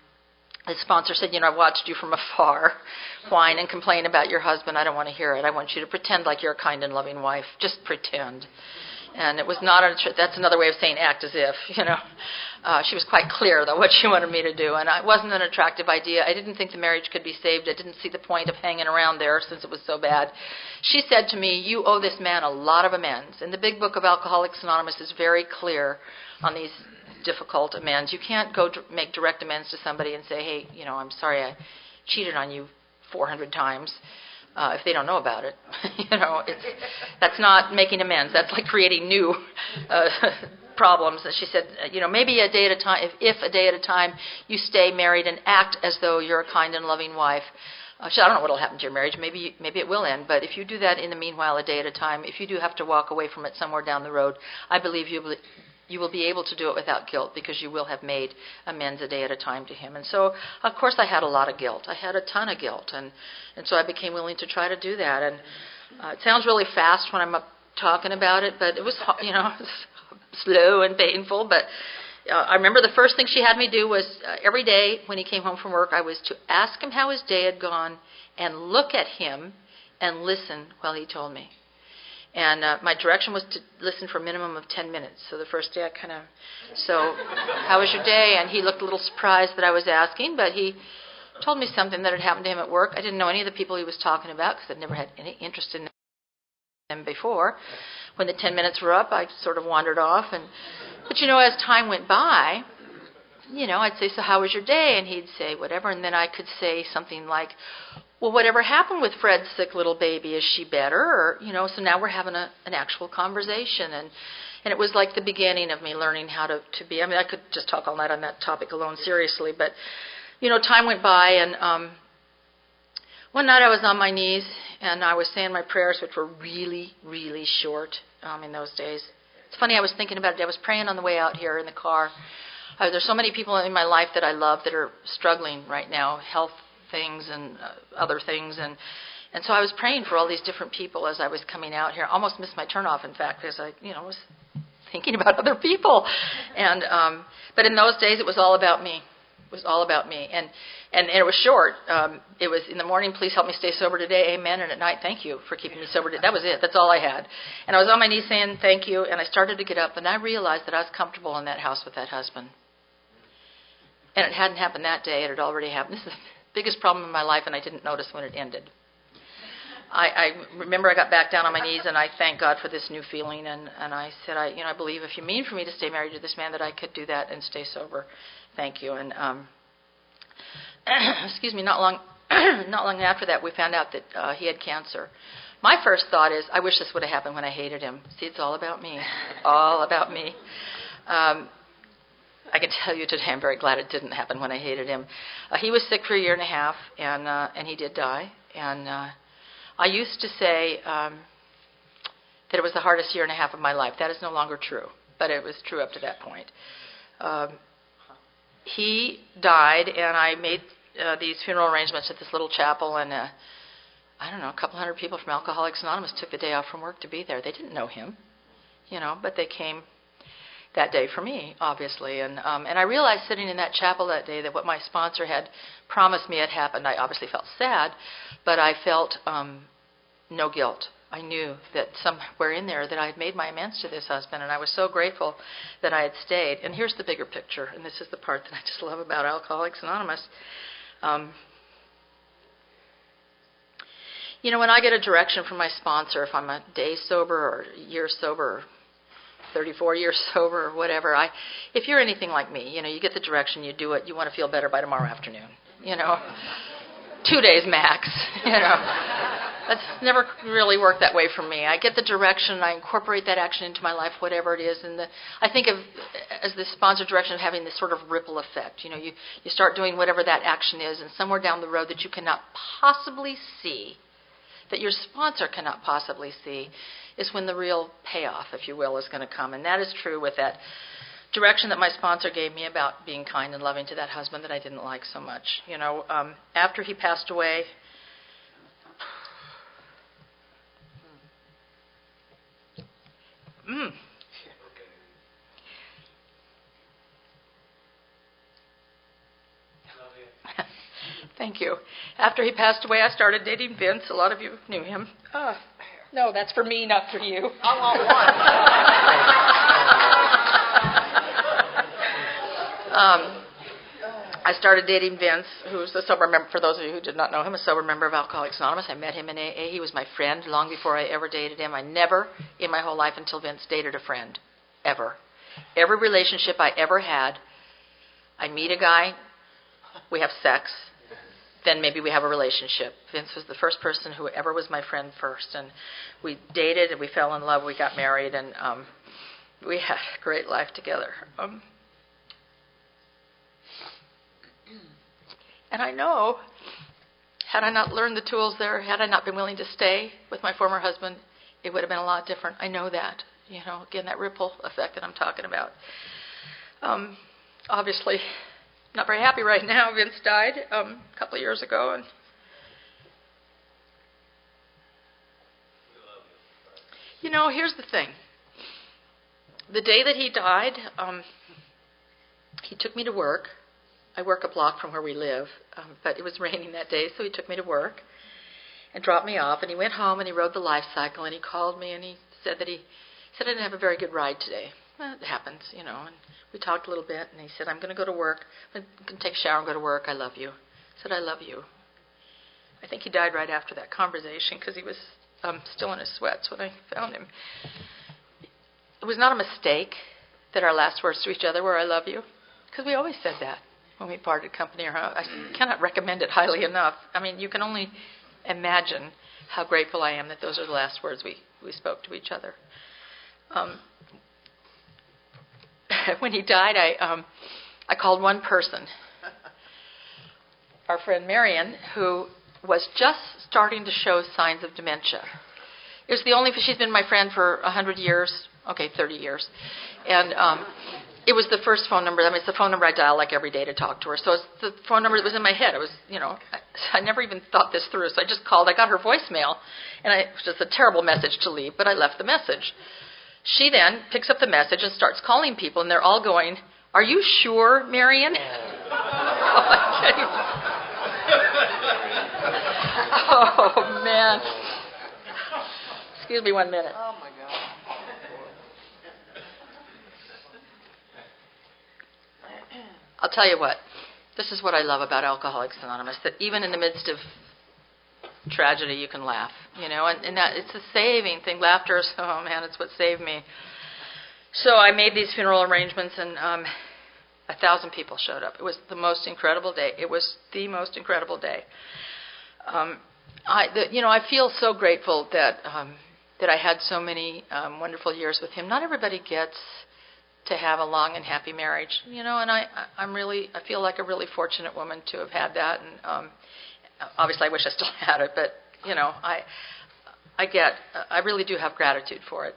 the sponsor said, I watched you from afar whine and complain about your husband. I don't want to hear it. I want you to pretend like you're a kind and loving wife. Just pretend. And it was not that's another way of saying act as if, She was quite clear, though, what she wanted me to do. And it wasn't an attractive idea. I didn't think the marriage could be saved. I didn't see the point of hanging around there since it was so bad. She said to me, you owe this man a lot of amends. And the big book of Alcoholics Anonymous is very clear on these difficult amends. You can't go make direct amends to somebody and say, hey, I'm sorry I cheated on you 400 times. If they don't know about it. That's not making amends. That's like creating new problems. And she said, maybe a day at a time, if a day at a time you stay married and act as though you're a kind and loving wife. She said, I don't know what will happen to your marriage. Maybe it will end. But if you do that in the meanwhile, a day at a time, if you do have to walk away from it somewhere down the road, I believe you will be able to do it without guilt because you will have made amends a day at a time to him. And so, of course, I had a lot of guilt. I had a ton of guilt. And so I became willing to try to do that. And it sounds really fast when I'm up talking about it, but it was, slow and painful. But I remember the first thing she had me do was every day when he came home from work, I was to ask him how his day had gone and look at him and listen while he told me. And my direction was to listen for a minimum of 10 minutes. So the first day how was your day? And he looked a little surprised that I was asking, but he told me something that had happened to him at work. I didn't know any of the people he was talking about because I'd never had any interest in them before. When the 10 minutes were up, I sort of wandered off. But as time went by, I'd say, so how was your day? And he'd say whatever. And then I could say something like, well, whatever happened with Fred's sick little baby? Is she better? Or, so now we're having an actual conversation. And it was like the beginning of me learning how to be. I could just talk all night on that topic alone, seriously. But, time went by. And one night I was on my knees, and I was saying my prayers, which were really, really short in those days. It's funny, I was thinking about it. I was praying on the way out here in the car. There's so many people in my life that I love that are struggling right now, health things and other things, and so I was praying for all these different people as I was coming out here. I almost missed my turnoff, in fact, because I was thinking about other people. And but in those days, it was all about me. It was all about me, and it was short. It was in the morning, please help me stay sober today, amen, and at night, thank you for keeping me sober today. That was it. That's all I had. And I was on my knees saying thank you, and I started to get up, and I realized that I was comfortable in that house with that husband. And it hadn't happened that day. It had already happened. This is the biggest problem in my life, and I didn't notice when it ended. I remember I got back down on my knees, and I thanked God for this new feeling, and I said, I believe if you mean for me to stay married to this man that I could do that and stay sober. Thank you. And excuse me, not long after that, we found out that he had cancer. My first thought is, I wish this would have happened when I hated him. See, it's all about me. All about me. I can tell you today I'm very glad it didn't happen when I hated him. He was sick for a year and a half, and he did die. And I used to say, that it was the hardest year and a half of my life. That is no longer true, but it was true up to that point. He died, and I made these funeral arrangements at this little chapel, and I don't know, a couple hundred people from Alcoholics Anonymous took the day off from work to be there. They didn't know him, but they came that day for me, obviously. And I realized sitting in that chapel that day that what my sponsor had promised me had happened. I obviously felt sad, but I felt no guilt. I knew that somewhere in there that I had made my amends to this husband, and I was so grateful that I had stayed. And here's the bigger picture, and this is the part that I just love about Alcoholics Anonymous. When I get a direction from my sponsor, if I'm a day sober or a year sober or 34 years sober or whatever, if you're anything like me, you get the direction, you do it, you want to feel better by tomorrow afternoon, 2 days max, That's never really worked that way for me. I get the direction, I incorporate that action into my life, whatever it is, and I think of as the sponsor direction of having this sort of ripple effect. You start doing whatever that action is, and somewhere down the road that you cannot possibly see, that your sponsor cannot possibly see, is when the real payoff, if you will, is going to come. And that is true with that direction that my sponsor gave me about being kind and loving to that husband that I didn't like so much. After he passed away, Thank you. After he passed away, I started dating Vince. A lot of you knew him. No, that's for me, not for you. I want one. I started dating Vince, who's a sober member. For those of you who did not know him, a sober member of Alcoholics Anonymous. I met him in AA. He was my friend long before I ever dated him. I never, in my whole life until Vince, dated a friend, ever. Every relationship I ever had, I meet a guy, we have sex, then maybe we have a relationship. Vince was the first person who ever was my friend first, and we dated and we fell in love. We got married, and we had a great life together. And I know, had I not learned the tools there, had I not been willing to stay with my former husband, it would have been a lot different. I know that. Again, that ripple effect that I'm talking about. Obviously, not very happy right now. Vince died a couple of years ago, and here's the thing. The day that he died, he took me to work. I work a block from where we live, but it was raining that day, so he took me to work and dropped me off, and he went home and he rode the life cycle, and he called me and he said I didn't have a very good ride today. Well, it happens, and we talked a little bit, and he said, I'm going to go to work. I'm going to take a shower and go to work. I love you. I said, I love you. I think he died right after that conversation because he was still in his sweats when I found him. It was not a mistake that our last words to each other were, I love you, because we always said that when we parted company. I cannot recommend it highly enough. I mean, you can only imagine how grateful I am that those are the last words we spoke to each other. When he died, I called one person, our friend Marion, who was just starting to show signs of dementia. It was she's been my friend for 100 years, 30 years. And it was the first phone number. I mean, it's the phone number I dial like every day to talk to her. So it's the phone number that was in my head. It was, I never even thought this through. So I just called. I got her voicemail, and it was just a terrible message to leave, but I left the message. She then picks up the message and starts calling people, and they're all going, are you sure, Marion? Oh, man. Excuse me 1 minute. Oh, my God. I'll tell you what. This is what I love about Alcoholics Anonymous, that even in the midst of tragedy, you can laugh, and that it's a saving thing. Laughter is, oh man, it's what saved me. So I made these funeral arrangements, and 1,000 people showed up. It was the most incredible day. It was the most incredible day. I feel so grateful that I had so many wonderful years with him. Not everybody gets to have a long and happy marriage, and I feel like a really fortunate woman to have had that, and obviously I wish I still had it, but I really do have gratitude for it.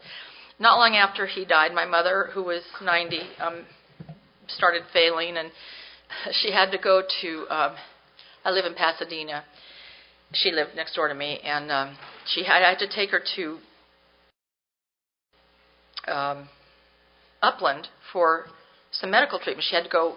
Not long after he died, my mother, who was 90, started failing, and she had to go to, I live in Pasadena. She lived next door to me, and I had to take her to Upland for some medical treatment. She had to go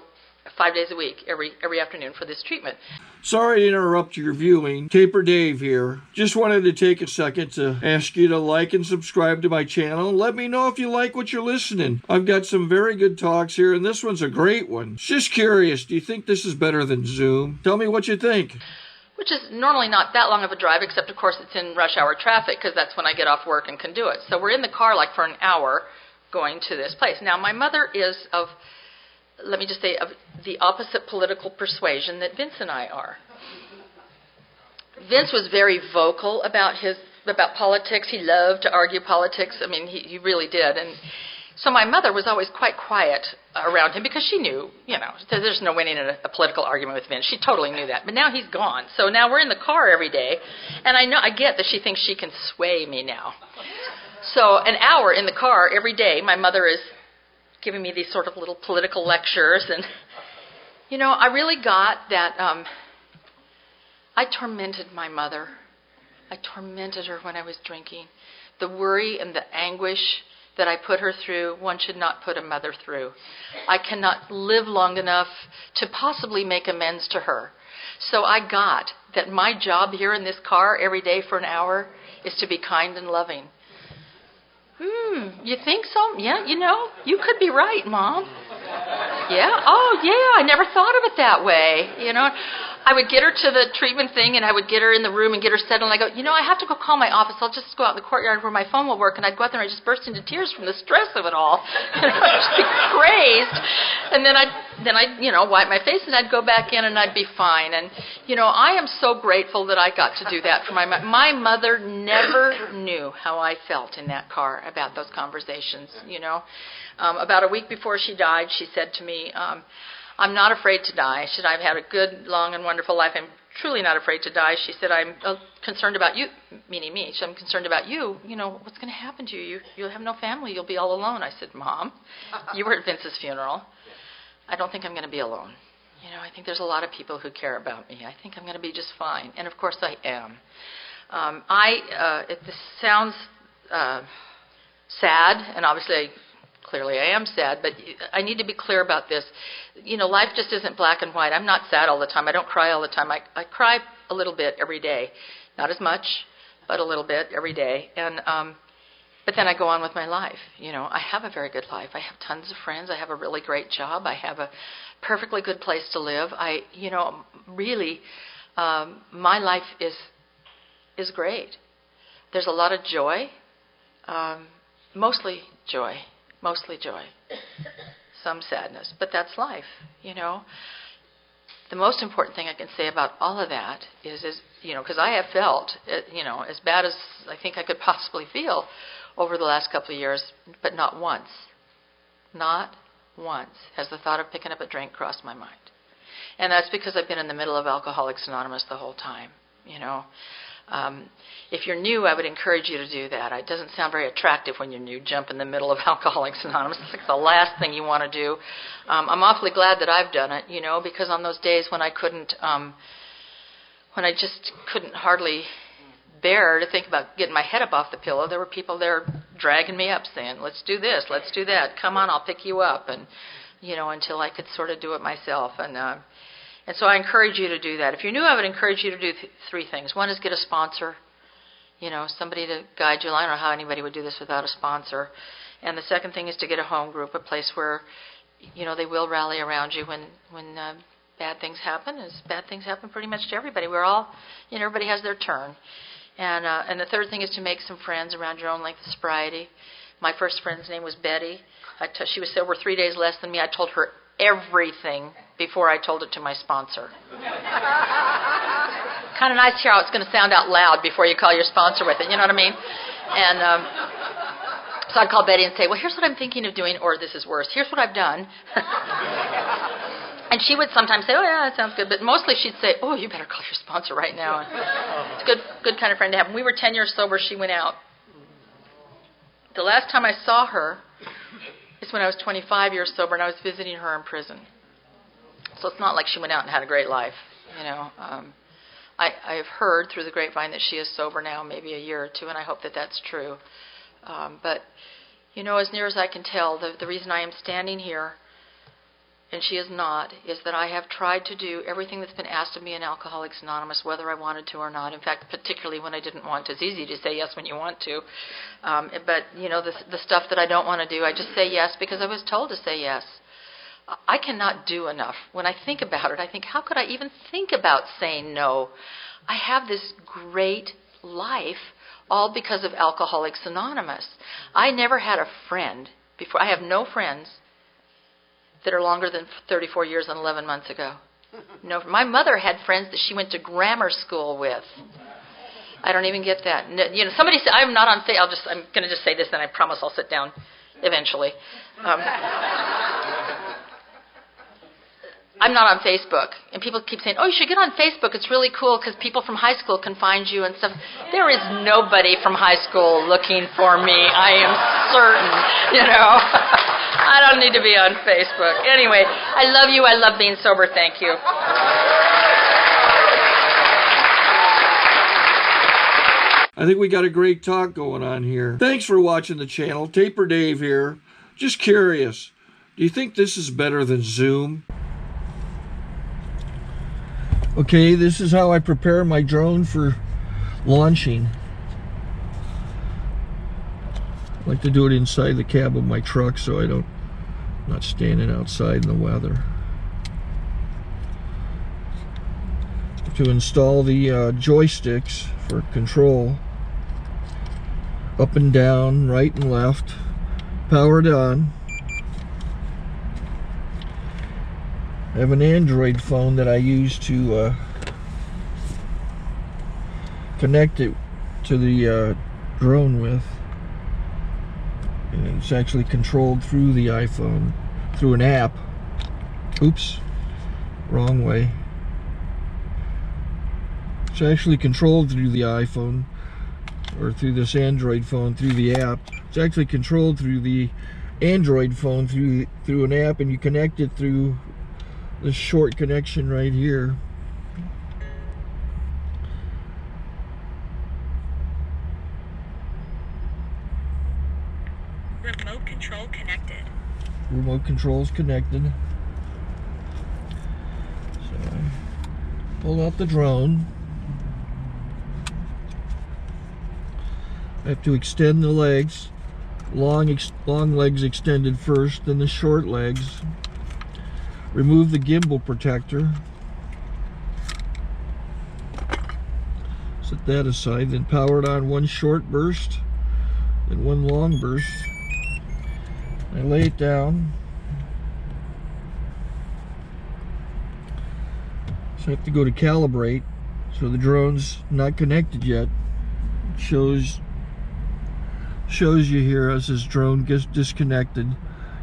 5 days a week, every afternoon for this treatment. Sorry to interrupt your viewing. Taper Dave here. Just wanted to take a second to ask you to like and subscribe to my channel. Let me know if you like what you're listening. I've got some very good talks here, and this one's a great one. Just curious, do you think this is better than Zoom? Tell me what you think. Which is normally not that long of a drive, except, of course, it's in rush hour traffic, because that's when I get off work and can do it. So we're in the car like for an hour going to this place. Now, my mother is of, let me just say, of the opposite political persuasion that Vince and I are. Vince was very vocal about politics. He loved to argue politics. I mean, he really did. And so my mother was always quite quiet around him because she knew, there's no winning a political argument with Vince. She totally knew that. But now he's gone. So now we're in the car every day, and I get that she thinks she can sway me now. So an hour in the car every day, my mother is giving me these sort of little political lectures. And, I really got that I tormented my mother. I tormented her when I was drinking. The worry and the anguish that I put her through, one should not put a mother through. I cannot live long enough to possibly make amends to her. So I got that my job here in this car every day for an hour is to be kind and loving. You think so? Yeah, you could be right, Mom. Yeah? Oh, yeah, I never thought of it that way. I would get her to the treatment thing, and I would get her in the room and get her settled, and I go, I have to go call my office. I'll just go out in the courtyard where my phone will work, and I'd go out there and I'd just burst into tears from the stress of it all. I'd just be crazed. And then I'd wipe my face, and I'd go back in, and I'd be fine. And, I am so grateful that I got to do that for my mother. My mother never knew how I felt in that car about those conversations, About a week before she died, she said to me, I'm not afraid to die. She said, I've had a good, long, and wonderful life. I'm truly not afraid to die. She said, I'm concerned about you, meaning me. She said, I'm concerned about you. What's going to happen to you? You'll have no family. You'll be all alone. I said, Mom, you were at Vince's funeral. I don't think I'm going to be alone. I think there's a lot of people who care about me. I think I'm going to be just fine. And, of course, I am. This sounds sad, and obviously clearly I am sad, but I need to be clear about this. Life just isn't black and white. I'm not sad all the time. I don't cry all the time. I cry a little bit every day. Not as much, but a little bit every day. And but then I go on with my life. I have a very good life. I have tons of friends. I have a really great job. I have a perfectly good place to live. Really, my life is great. There's a lot of joy, mostly joy. Mostly joy, some sadness, but that's life, The most important thing I can say about all of that is because I have felt, as bad as I think I could possibly feel over the last couple of years, but not once has the thought of picking up a drink crossed my mind. And that's because I've been in the middle of Alcoholics Anonymous the whole time, If you're new, I would encourage you to do that. It doesn't sound very attractive when you're new, jump in the middle of Alcoholics Anonymous. It's like the last thing you want to do. I'm awfully glad that I've done it, because on those days when I just couldn't hardly bear to think about getting my head up off the pillow, there were people there dragging me up saying, let's do this, let's do that, come on, I'll pick you up, and, until I could sort of do it myself. And so I encourage you to do that. If you're new, I would encourage you to do three things. One is get a sponsor, somebody to guide you. I don't know how anybody would do this without a sponsor. And the second thing is to get a home group, a place where, they will rally around you when bad things happen. As bad things happen pretty much to everybody. We're all, everybody has their turn. And the third thing is to make some friends around your own length of sobriety. My first friend's name was Betty. She was sober 3 days less than me. I told her everything before I told it to my sponsor. Kind of nice to hear how it's going to sound out loud before you call your sponsor with it, you know what I mean? And so I'd call Betty and say, well, here's what I'm thinking of doing, or this is worse. Here's what I've done. And she would sometimes say, oh, yeah, that sounds good. But mostly she'd say, oh, you better call your sponsor right now. And it's a good kind of friend to have. When we were 10 years sober, she went out. The last time I saw her is when I was 25 years sober, and I was visiting her in prison. So it's not like she went out and had a great life, you know. I've heard through the grapevine that she is sober now, maybe a year or two, and I hope that that's true. But, you know, as near as I can tell, the reason I am standing here, and she is not, is that I have tried to do everything that's been asked of me in Alcoholics Anonymous, whether I wanted to or not. In fact, particularly when I didn't want to. It's easy to say yes when you want to. But, you know, the stuff that I don't want to do, I just say yes because I was told to say yes. I cannot do enough. When I think about it, I think, how could I even think about saying no? I have this great life all because of Alcoholics Anonymous. I never had a friend before. I have no friends that are longer than 34 years and 11 months ago. No, my mother had friends that she went to grammar school with. I don't even get that. You know, somebody said, I'm not on Facebook. I'm going to just say this, and I promise I'll sit down eventually. I'm not on Facebook. And people keep saying, oh, you should get on Facebook. It's really cool because people from high school can find you and stuff. There is nobody from high school looking for me. I am certain, you know. I don't need to be on Facebook. Anyway, I love you. I love being sober. Thank you. I think we got a great talk going on here. Thanks for watching the channel. Taper Dave here. Just curious, do you think this is better than Zoom? Okay, this is how I prepare my drone for launching. I like to do it inside the cab of my truck so I'm not standing outside in the weather. To install the joysticks for control, up and down, right and left, powered on. I have an Android phone that I use to connect it to the drone with. And it's actually controlled through the iPhone, through an app. Oops, wrong way. It's actually controlled through the iPhone, or through this Android phone, through the app. It's actually controlled through the Android phone, through an app, and you connect it through this short connection right here. Remote control connected. Remote control's connected. So I pull out the drone. I have to extend the legs. Long legs extended first, then the short legs. Remove the gimbal protector. Set that aside, then power it on one short burst, then one long burst. I lay it down. So I have to go to calibrate. So the drone's not connected yet. It shows you here as this drone gets disconnected,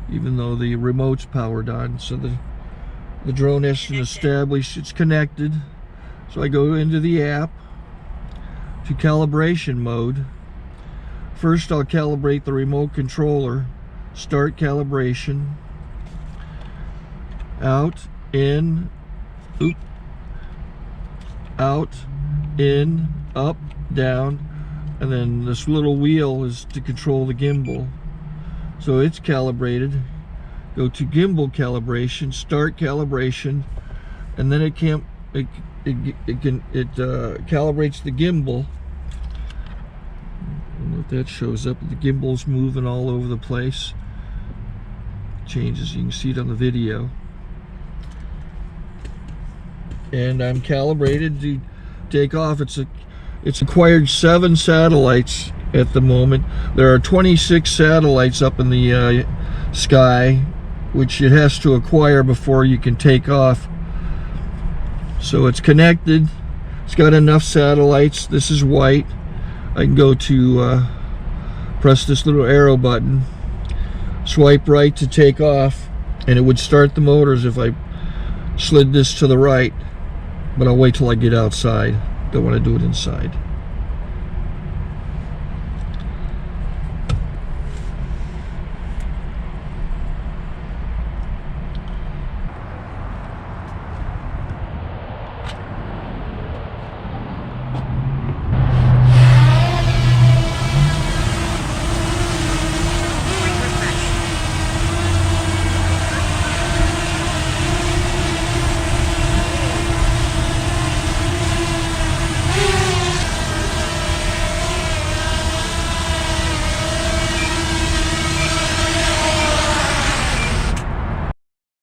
even though the remote's powered on. So the drone has to establish it's connected. So I go into the app to calibration mode. First I'll calibrate the remote controller. Start calibration. Out, in, oop, out, in, up, down, and then this little wheel is to control the gimbal. So it's calibrated. Go to gimbal calibration, start calibration, and then it calibrates the gimbal. I don't know if that shows up. The gimbal's moving all over the place. Changes, you can see it on the video. And I'm calibrated to take off. It's acquired 7 satellites at the moment. There are 26 satellites up in the sky, which it has to acquire before you can take off. So it's connected. It's got enough satellites. This is white. I can go to press this little arrow button, swipe right to take off, and it would start the motors if I slid this to the right, but I'll wait till I get outside. Don't want to do it inside.